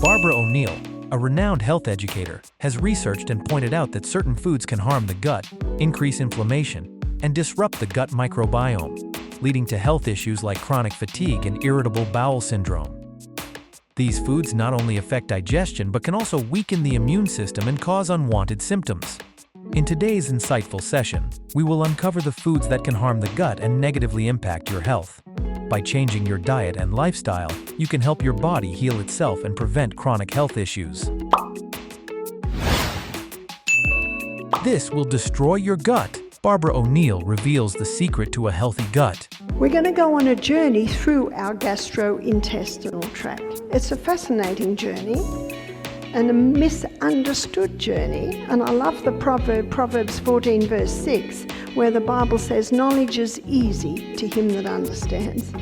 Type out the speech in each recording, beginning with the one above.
Barbara O'Neill, a renowned health educator, has researched and pointed out that certain foods can harm the gut, increase inflammation, and disrupt the gut microbiome, leading to health issues like chronic fatigue and irritable bowel syndrome. These foods not only affect digestion but can also weaken the immune system and cause unwanted symptoms. In today's insightful session, we will uncover the foods that can harm the gut and negatively impact your health. By changing your diet and lifestyle, you can help your body heal itself and prevent chronic health issues. This will destroy your gut. Barbara O'Neill reveals the secret to a healthy gut. We're going to go on a journey through our gastrointestinal tract. It's a fascinating journey and a misunderstood journey. And I love the proverb, Proverbs 14 verse 6, where the Bible says, knowledge is easy to him that understands.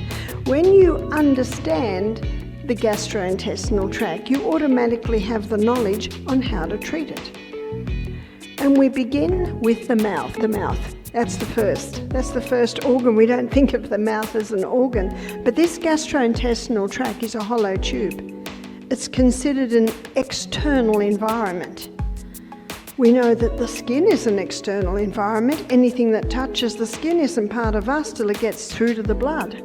When you understand the gastrointestinal tract, you automatically have the knowledge on how to treat it. And we begin with the mouth. That's the first organ. We don't think of the mouth as an organ, but this gastrointestinal tract is a hollow tube. It's considered an external environment. We know that the skin is an external environment. Anything that touches the skin isn't part of us till it gets through to the blood.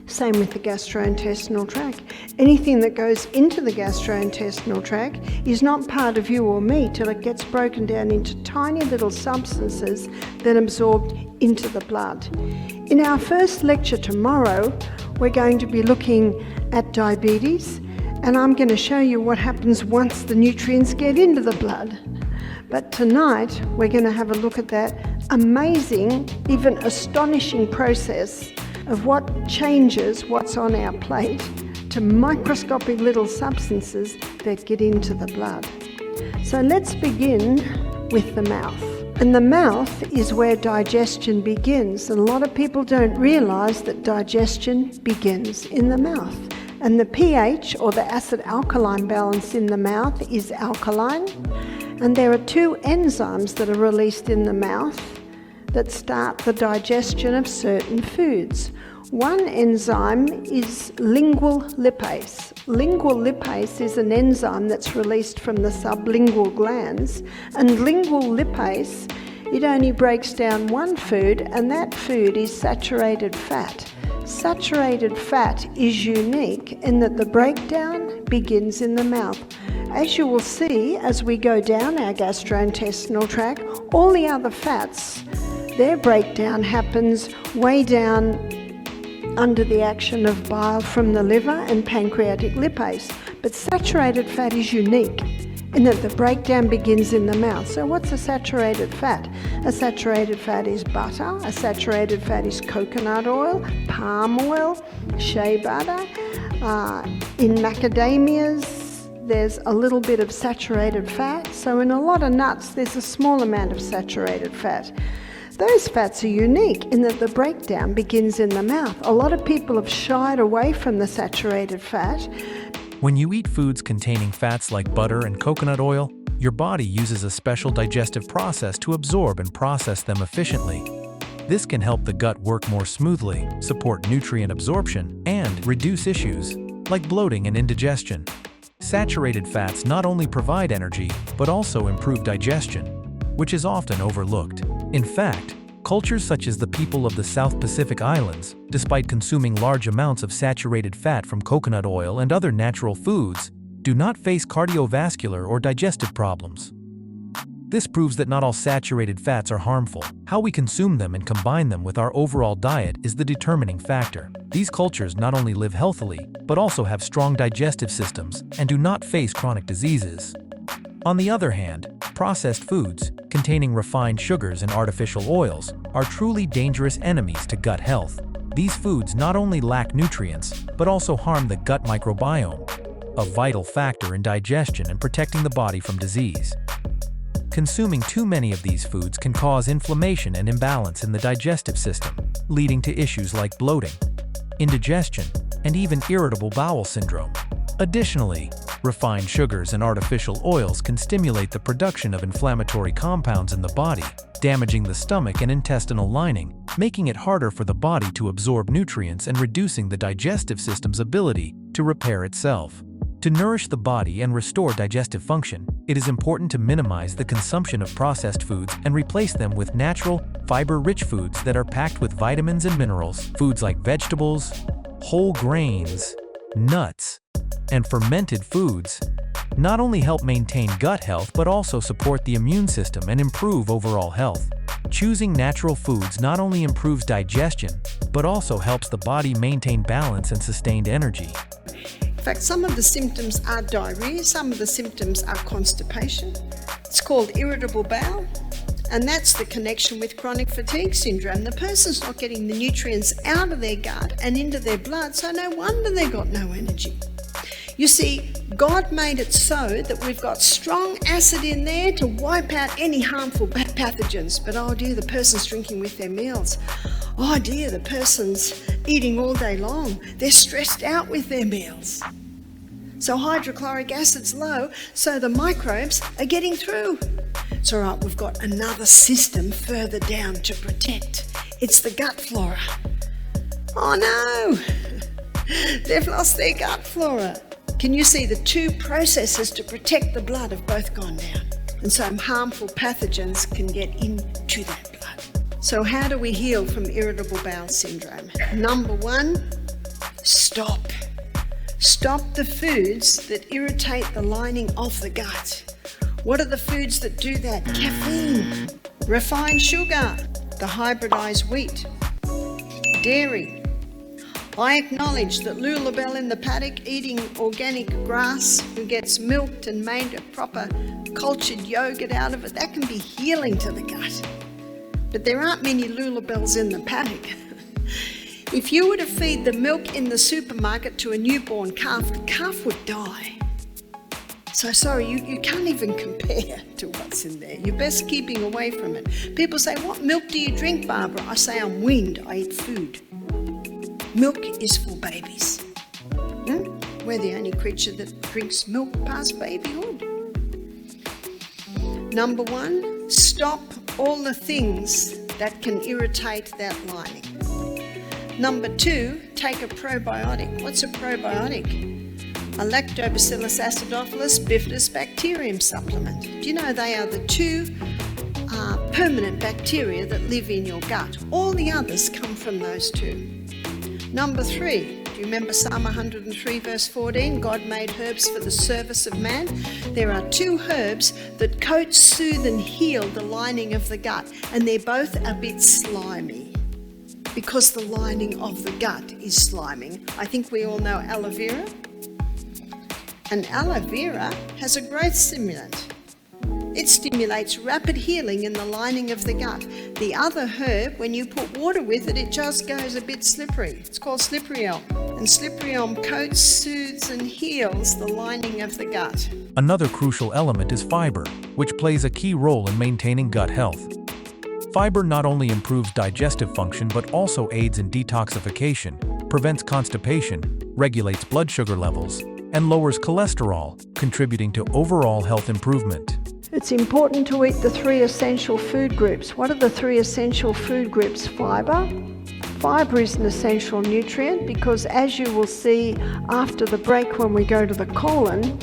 Same with the gastrointestinal tract. Anything that goes into the gastrointestinal tract is not part of you or me till it gets broken down into tiny little substances that absorbed into the blood. In our first lecture tomorrow, we're going to be looking at diabetes, and I'm going to show you what happens once the nutrients get into the blood. But tonight, we're going to have a look at that amazing, even astonishing process of what changes what's on our plate to microscopic little substances that get into the blood. So let's begin with the mouth. And the mouth is where digestion begins. And a lot of people don't realize that digestion begins in the mouth. And the pH, or the acid-alkaline balance in the mouth, is alkaline. And there are two enzymes that are released in the mouth that start the digestion of certain foods. One enzyme is lingual lipase. Lingual lipase is an enzyme that's released from the sublingual glands, and lingual lipase, it only breaks down one food, and that food is saturated fat. Saturated fat is unique in that the breakdown begins in the mouth. As you will see as we go down our gastrointestinal tract, all the other fats, their breakdown happens way down under the action of bile from the liver and pancreatic lipase. But saturated fat is unique in that the breakdown begins in the mouth. So what's a saturated fat? A saturated fat is butter, a saturated fat is coconut oil, palm oil, shea butter. In macadamias, there's a little bit of saturated fat. So in a lot of nuts, there's a small amount of saturated fat. Those fats are unique in that the breakdown begins in the mouth. A lot of people have shied away from the saturated fat. When you eat foods containing fats like butter and coconut oil, your body uses a special digestive process to absorb and process them efficiently. This can help the gut work more smoothly, support nutrient absorption, and reduce issues like bloating and indigestion. Saturated fats not only provide energy, but also improve digestion, which is often overlooked. In fact, cultures such as the people of the South Pacific Islands, despite consuming large amounts of saturated fat from coconut oil and other natural foods, do not face cardiovascular or digestive problems. This proves that not all saturated fats are harmful. How we consume them and combine them with our overall diet is the determining factor. These cultures not only live healthily, but also have strong digestive systems and do not face chronic diseases. On the other hand, processed foods, containing refined sugars and artificial oils, are truly dangerous enemies to gut health. These foods not only lack nutrients, but also harm the gut microbiome, a vital factor in digestion and protecting the body from disease. Consuming too many of these foods can cause inflammation and imbalance in the digestive system, leading to issues like bloating, indigestion, and even irritable bowel syndrome. Additionally, refined sugars and artificial oils can stimulate the production of inflammatory compounds in the body, damaging the stomach and intestinal lining, making it harder for the body to absorb nutrients and reducing the digestive system's ability to repair itself. To nourish the body and restore digestive function, it is important to minimize the consumption of processed foods and replace them with natural, fiber-rich foods that are packed with vitamins and minerals. Foods like vegetables, whole grains, nuts, and fermented foods not only help maintain gut health but also support the immune system and improve overall health. Choosing natural foods not only improves digestion, but also helps the body maintain balance and sustained energy. In fact, some of the symptoms are diarrhea, some of the symptoms are constipation. It's called irritable bowel, and that's the connection with chronic fatigue syndrome. The person's not getting the nutrients out of their gut and into their blood, so no wonder they've got no energy. You see, God made it so that we've got strong acid in there to wipe out any harmful pathogens. But oh dear, the person's drinking with their meals. Oh dear, the person's eating all day long. They're stressed out with their meals. So hydrochloric acid's low, so the microbes are getting through. It's all right, we've got another system further down to protect. It's the gut flora. Oh no, they've lost their gut flora. Can you see the two processes to protect the blood have both gone down? And so harmful pathogens can get into that blood. So how do we heal from irritable bowel syndrome? Number one, stop. Stop the foods that irritate the lining of the gut. What are the foods that do that? Caffeine, refined sugar, the hybridized wheat, dairy. I acknowledge that Lulabelle in the paddock eating organic grass who gets milked and made a proper cultured yogurt out of it, that can be healing to the gut. But there aren't many Lulabelles in the paddock. If you were to feed the milk in the supermarket to a newborn calf, the calf would die. So sorry, you can't even compare to what's in there. You're best keeping away from it. People say, what milk do you drink, Barbara? I say, I'm weaned, I eat food. Milk is for babies. We're the only creature that drinks milk past babyhood. Number one, stop all the things that can irritate that lining. Number two, take a probiotic. What's a probiotic? A Lactobacillus acidophilus bifidus bacterium supplement. Do you know they are the two permanent bacteria that live in your gut? All the others come from those two. Number three, do you remember Psalm 103 verse 14? God made herbs for the service of man. There are two herbs that coat, soothe and heal the lining of the gut, and they're both a bit slimy because the lining of the gut is sliming. I think we all know aloe vera. And aloe vera has a growth stimulant. It stimulates rapid healing in the lining of the gut. The other herb, when you put water with it, it just goes a bit slippery. It's called slippery elm. And slippery elm coats, soothes and heals the lining of the gut. Another crucial element is fiber, which plays a key role in maintaining gut health. Fiber not only improves digestive function but also aids in detoxification, prevents constipation, regulates blood sugar levels, and lowers cholesterol, contributing to overall health improvement. It's important to eat the three essential food groups. What are the three essential food groups? Fiber. Fiber is an essential nutrient because, as you will see after the break when we go to the colon,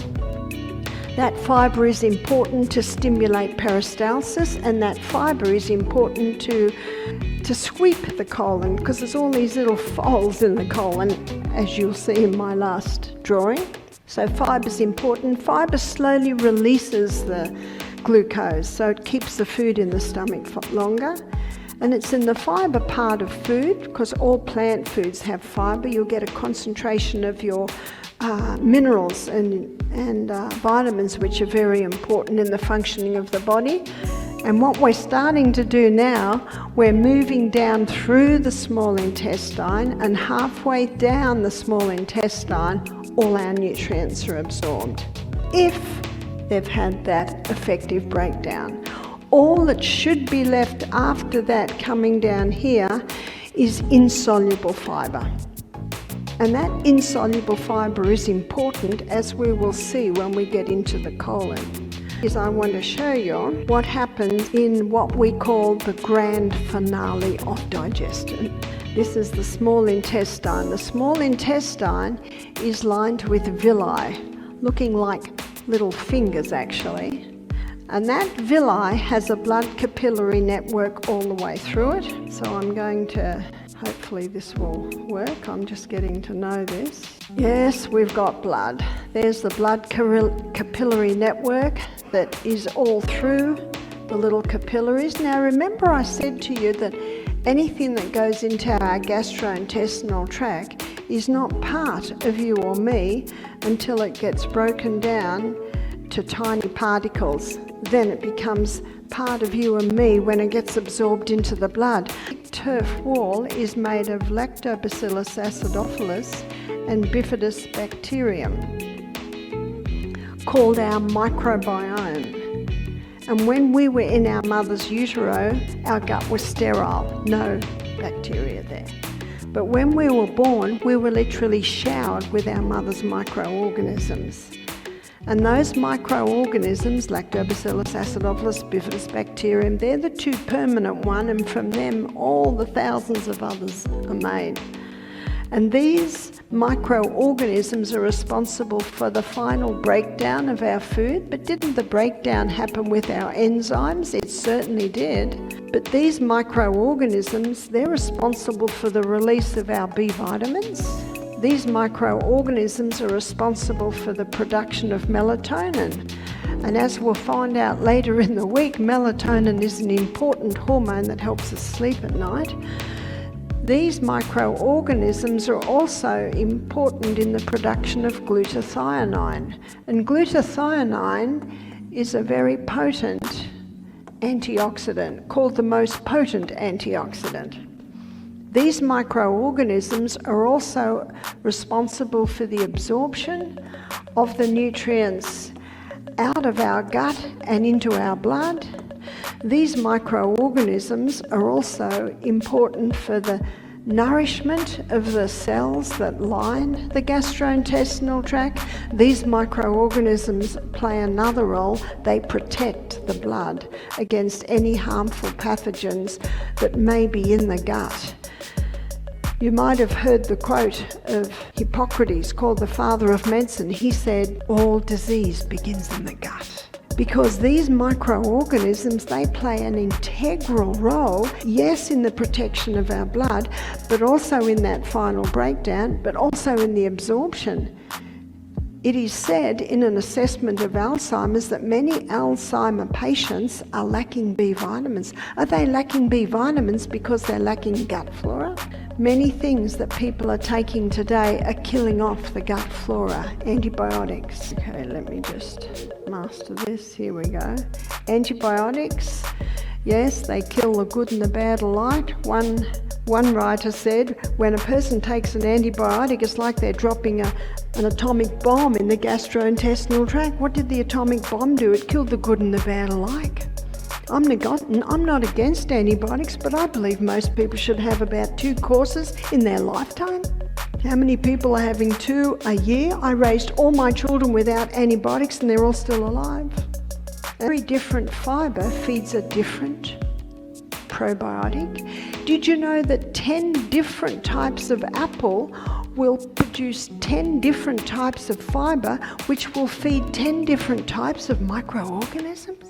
that fiber is important to stimulate peristalsis, and that fiber is important to sweep the colon because there's all these little folds in the colon, as you'll see in my last drawing. So fiber is important. Fiber slowly releases the glucose, so it keeps the food in the stomach for longer. And it's in the fiber part of food, because all plant foods have fiber. You'll get a concentration of your minerals and vitamins, which are very important in the functioning of the body. And what we're starting to do now, we're moving down through the small intestine, and halfway down the small intestine, all our nutrients are absorbed, if they've had that effective breakdown. All that should be left after that coming down here is insoluble fiber. And that insoluble fiber is important, as we will see when we get into the colon. I want to show you what happens in what we call the grand finale of digestion. This is the small intestine. The small intestine is lined with villi, looking like little fingers actually. And that villi has a blood capillary network all the way through it. So I'm going to, hopefully this will work. I'm just getting to know this. Yes, we've got blood. There's the blood capillary network that is all through the little capillaries. Now remember I said to you that anything that goes into our gastrointestinal tract is not part of you or me until it gets broken down to tiny particles. Then it becomes part of you and me when it gets absorbed into the blood. Turf wall is made of Lactobacillus acidophilus and bifidus bacterium, called our microbiome. And when we were in our mother's utero, our gut was sterile, no bacteria there. But when we were born, we were literally showered with our mother's microorganisms. And those microorganisms, Lactobacillus acidophilus, bifidus bacterium, they're the two permanent ones, and from them all the thousands of others are made. And these microorganisms are responsible for the final breakdown of our food. But didn't the breakdown happen with our enzymes? It certainly did. But these microorganisms, they're responsible for the release of our B vitamins. These microorganisms are responsible for the production of melatonin. And as we'll find out later in the week, melatonin is an important hormone that helps us sleep at night. These microorganisms are also important in the production of glutathione. And glutathione is a very potent antioxidant, called the most potent antioxidant. These microorganisms are also responsible for the absorption of the nutrients out of our gut and into our blood. These microorganisms are also important for the nourishment of the cells that line the gastrointestinal tract. These microorganisms play another role. They protect the blood against any harmful pathogens that may be in the gut. You might have heard the quote of Hippocrates, called the father of medicine. He said, all disease begins in the gut. Because these microorganisms, they play an integral role, yes, in the protection of our blood, but also in that final breakdown, but also in the absorption. It is said in an assessment of Alzheimer's that many Alzheimer patients are lacking B vitamins. Are they lacking B vitamins because they're lacking gut flora? Many things that people are taking today are killing off the gut flora. Antibiotics. Okay, let me just master this. Here we go. Antibiotics. Yes, they kill the good and the bad alike. One writer said, when a person takes an antibiotic, it's like they're dropping an atomic bomb in the gastrointestinal tract. What did the atomic bomb do? It killed the good and the bad alike. I'm not against antibiotics, but I believe most people should have about 2 courses in their lifetime. How many people are having 2 a year? I raised all my children without antibiotics and they're all still alive. Every different fibre feeds a different probiotic. Did you know that 10 different types of apple will produce 10 different types of fibre, which will feed 10 different types of microorganisms?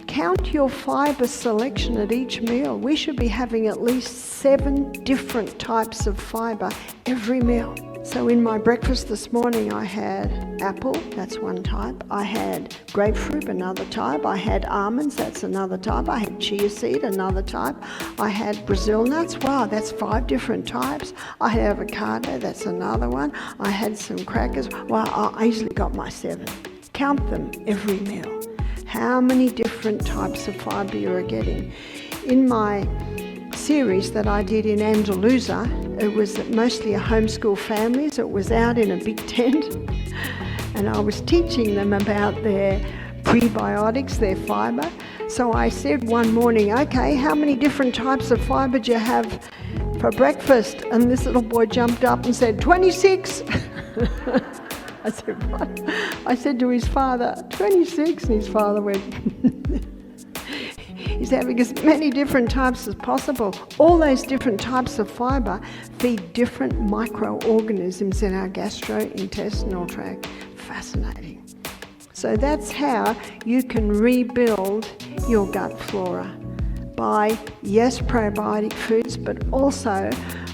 Count your fibre selection at each meal. We should be having at least 7 different types of fibre every meal. So in my breakfast this morning I had apple, that's one type. I had grapefruit, another type. I had almonds, that's another type. I had chia seed, another type. I had Brazil nuts, wow, that's 5 different types. I had avocado, that's another one. I had some crackers, wow, I easily got my 7. Count them every meal. How many different types of fibre you are getting. In my series that I did in Andalusia, it was mostly a homeschool families. It was out in a big tent and I was teaching them about their prebiotics, their fibre. So I said one morning, okay, how many different types of fibre do you have for breakfast? And this little boy jumped up and said, 26. I said, what? I said to his father, 26? And his father went, he's having as many different types as possible. All those different types of fibre feed different microorganisms in our gastrointestinal tract. fascinating. So that's how you can rebuild your gut flora by, yes, probiotic foods, but also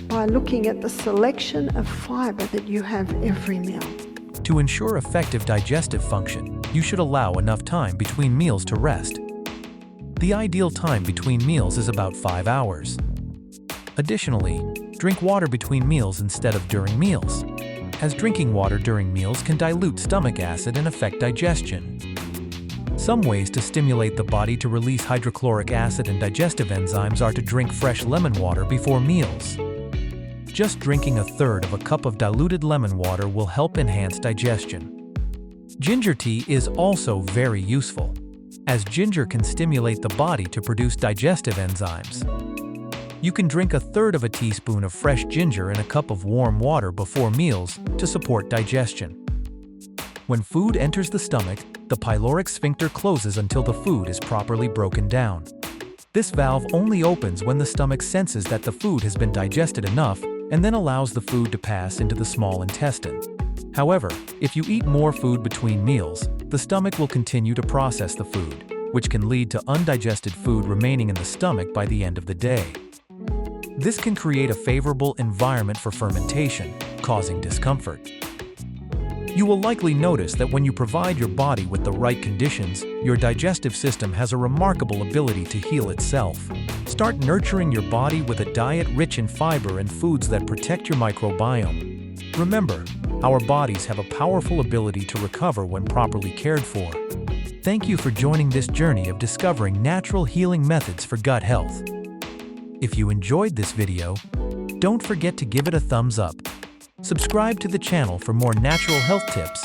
by looking at the selection of fibre that you have every meal. To ensure effective digestive function, you should allow enough time between meals to rest. The ideal time between meals is about 5 hours. Additionally, drink water between meals instead of during meals, as drinking water during meals can dilute stomach acid and affect digestion. Some ways to stimulate the body to release hydrochloric acid and digestive enzymes are to drink fresh lemon water before meals. Just drinking 1/3 of a cup of diluted lemon water will help enhance digestion. Ginger tea is also very useful, as ginger can stimulate the body to produce digestive enzymes. You can drink 1/3 of a teaspoon of fresh ginger in a cup of warm water before meals to support digestion. When food enters the stomach, the pyloric sphincter closes until the food is properly broken down. This valve only opens when the stomach senses that the food has been digested enough and then allows the food to pass into the small intestine. However, if you eat more food between meals, the stomach will continue to process the food, which can lead to undigested food remaining in the stomach by the end of the day. This can create a favorable environment for fermentation, causing discomfort. You will likely notice that when you provide your body with the right conditions, your digestive system has a remarkable ability to heal itself. Start nurturing your body with a diet rich in fiber and foods that protect your microbiome. Remember, our bodies have a powerful ability to recover when properly cared for. Thank you for joining this journey of discovering natural healing methods for gut health. If you enjoyed this video, don't forget to give it a thumbs up. Subscribe to the channel for more natural health tips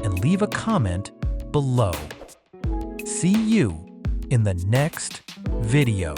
and leave a comment below. See you in the next video.